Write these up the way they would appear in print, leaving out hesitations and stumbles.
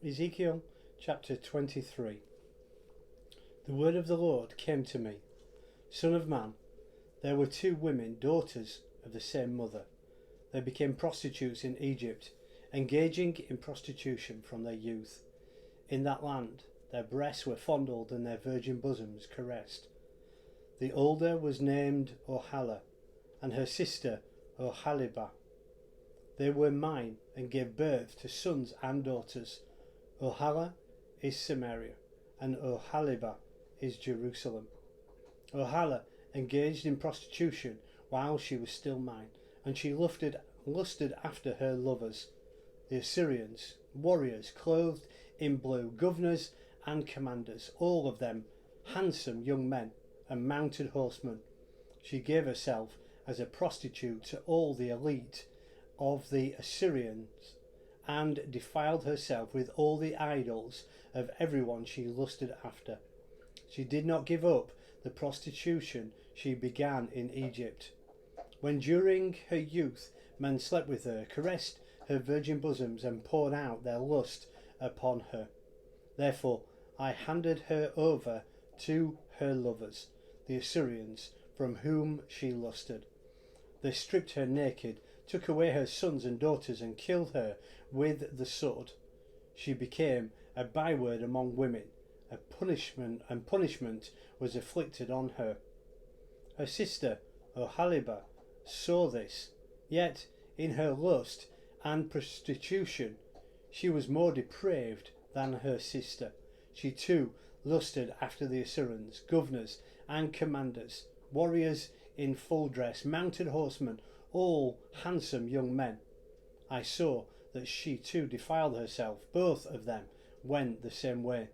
Ezekiel chapter 23. The word of the Lord came to me. Son of man, there were two women, daughters of the same mother. They became prostitutes in Egypt, engaging in prostitution from their youth. In that land, their breasts were fondled and their virgin bosoms caressed. The older was named Oholah, and her sister Oholibah. They were mine and gave birth to sons and daughters. Oholah is Samaria, and Oholibah is Jerusalem. Oholah engaged in prostitution while she was still mine, and she lusted after her lovers, the Assyrians, warriors clothed in blue, governors and commanders, all of them handsome young men and mounted horsemen. She gave herself as a prostitute to all the elite of the Assyrians, and defiled herself with all the idols of everyone she lusted after. She did not give up the prostitution she began in Egypt, when during her youth men slept with her, caressed her virgin bosoms, and poured out their lust upon her. Therefore I handed her over to her lovers, the Assyrians, from whom she lusted. They stripped her naked, took away her sons and daughters, and killed her with the sword. She became a byword among women. Punishment was inflicted on her. Her sister Oholibah saw this, yet in her lust and prostitution she was more depraved than her sister. She too lusted after the Assyrians, governors and commanders, warriors in full dress, mounted horsemen, all handsome young men. I saw that she too defiled herself. Both of them went the same way.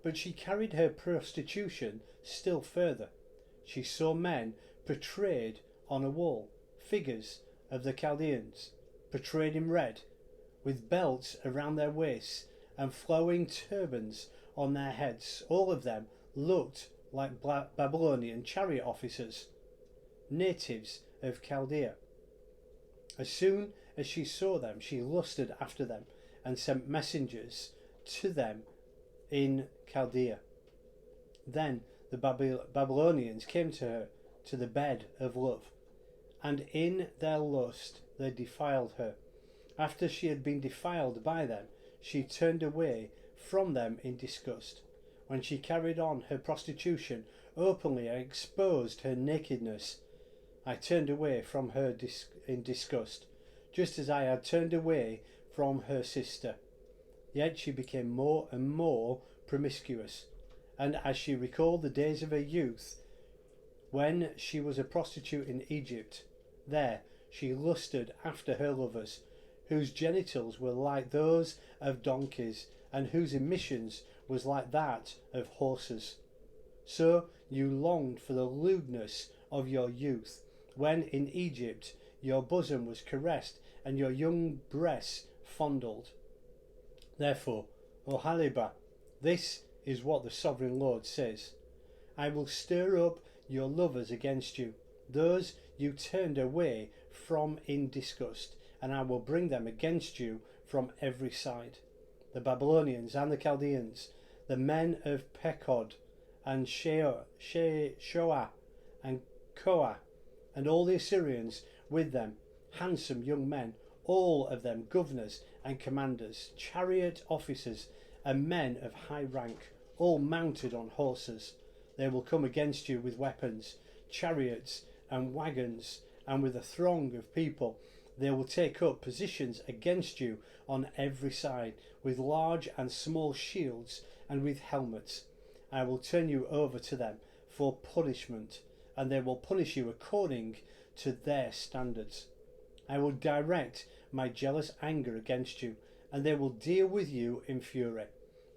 But she carried her prostitution still further. She saw men portrayed on a wall, figures of the Chaldeans, portrayed in red, with belts around their waists and flowing turbans on their heads. All of them looked like Babylonian chariot officers, natives of Chaldea. As soon as she saw them, she lusted after them and sent messengers to them in Chaldea. Then the Babylonians came to her to the bed of love, and in their lust they defiled her. After she had been defiled by them, she turned away from them in disgust. When she carried on her prostitution openly and exposed her nakedness, I turned away from her in disgust, just as I had turned away from her sister. Yet she became more and more promiscuous, and as she recalled the days of her youth, when she was a prostitute in Egypt, there she lusted after her lovers, whose genitals were like those of donkeys, and whose emissions was like that of horses. So you longed for the lewdness of your youth, when in Egypt your bosom was caressed and your young breasts fondled. Therefore, Oholibah, this is what the sovereign Lord says: I will stir up your lovers against you, those you turned away from in disgust, and I will bring them against you from every side. The Babylonians and the Chaldeans, the men of Pekod and Shoa and Koa, and all the Assyrians with them, handsome young men, all of them governors and commanders, chariot officers, and men of high rank, all mounted on horses. They will come against you with weapons, chariots and wagons, and with a throng of people. They will take up positions against you on every side, with large and small shields and with helmets. I will turn you over to them for punishment, and they will punish you according to their standards. I will direct my jealous anger against you, and they will deal with you in fury.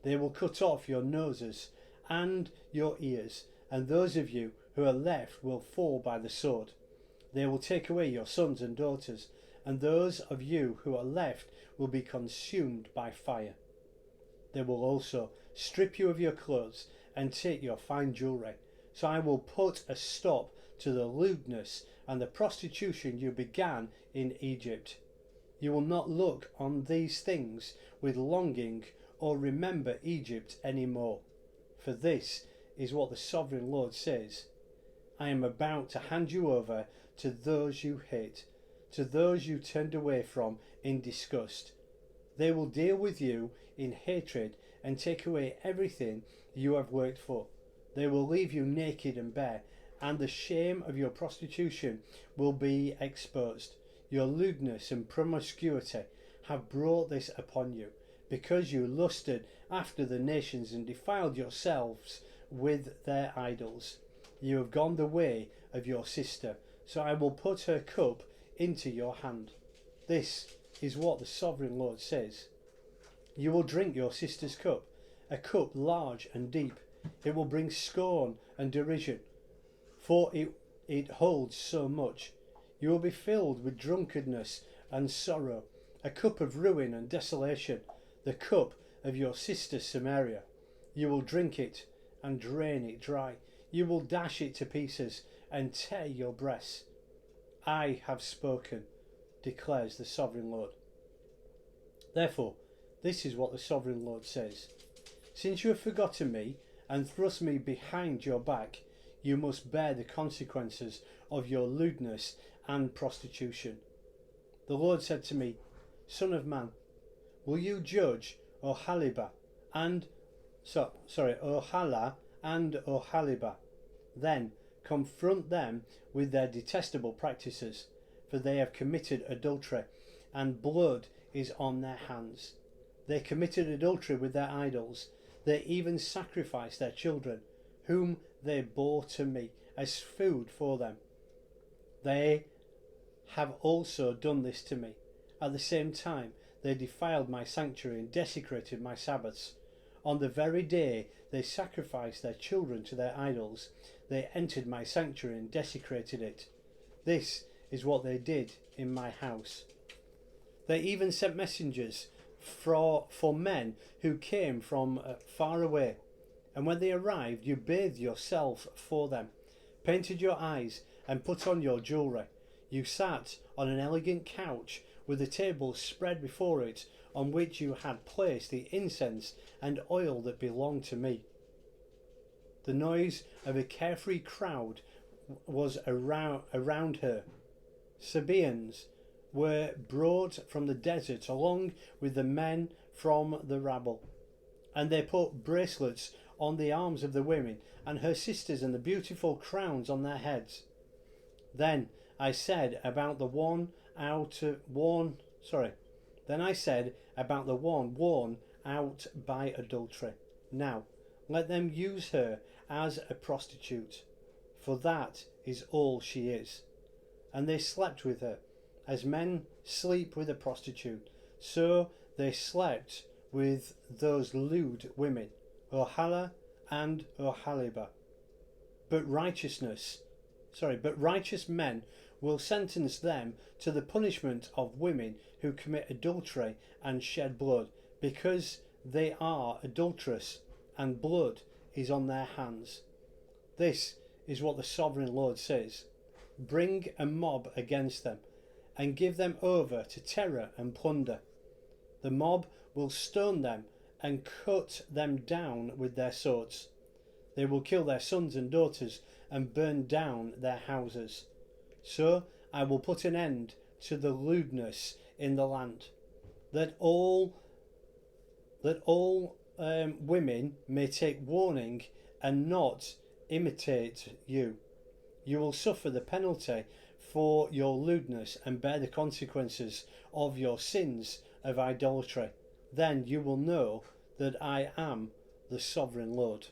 They will cut off your noses and your ears, and those of you who are left will fall by the sword. They will take away your sons and daughters, and those of you who are left will be consumed by fire. They will also strip you of your clothes and take your fine jewellery. So I will put a stop to the lewdness and the prostitution you began in Egypt. You will not look on these things with longing or remember Egypt any more. For this is what the sovereign Lord says: I am about to hand you over to those you hate, to those you turned away from in disgust. They will deal with you in hatred and take away everything you have worked for. They will leave you naked and bare, and the shame of your prostitution will be exposed. Your lewdness and promiscuity have brought this upon you, because you lusted after the nations and defiled yourselves with their idols. You have gone the way of your sister, so I will put her cup into your hand. This is what the sovereign Lord says. You will drink your sister's cup, a cup large and deep. It will bring scorn and derision, for it holds so much. You will be filled with drunkenness and sorrow, a cup of ruin and desolation, the cup of your sister Samaria. You will drink it and drain it dry. You will dash it to pieces and tear your breasts. I have spoken, declares the sovereign Lord. Therefore, this is what the sovereign Lord says: since you have forgotten me and thrust me behind your back, you must bear the consequences of your lewdness and prostitution. The Lord said to me, Son of man, will you judge Oholibah and Oholah and Oholibah? Then confront them with their detestable practices, for they have committed adultery, and blood is on their hands. They committed adultery with their idols. They even sacrificed their children, whom they bore to me as food for them. They have also done this to me. At the same time, they defiled my sanctuary and desecrated my Sabbaths. On the very day they sacrificed their children to their idols, they entered my sanctuary and desecrated it. This is what they did in my house. They even sent messengers for men who came from far away, and when they arrived, you bathed yourself for them, painted your eyes, and put on your jewellery. You sat on an elegant couch with a table spread before it, on which you had placed the incense and oil that belonged to me. The noise of a carefree crowd was around her. Sabaeans were brought from the desert along with the men from the rabble, and they put bracelets on the arms of the women and her sisters and the beautiful crowns on their heads. Then I said about the one worn out by adultery, now let them use her as a prostitute, for that is all she is. And they slept with her, as men sleep with a prostitute, so they slept with those lewd women, Oholah and Oholibah. But righteous men will sentence them to the punishment of women who commit adultery and shed blood, because they are adulterous, and blood is on their hands. This is what the sovereign Lord says: bring a mob against them, and give them over to terror and plunder. The mob will stone them and cut them down with their swords. They will kill their sons and daughters and burn down their houses. So I will put an end to the lewdness in the land, that all women may take warning and not imitate you. You will suffer the penalty for your lewdness and bear the consequences of your sins of idolatry. Then you will know that I am the sovereign Lord.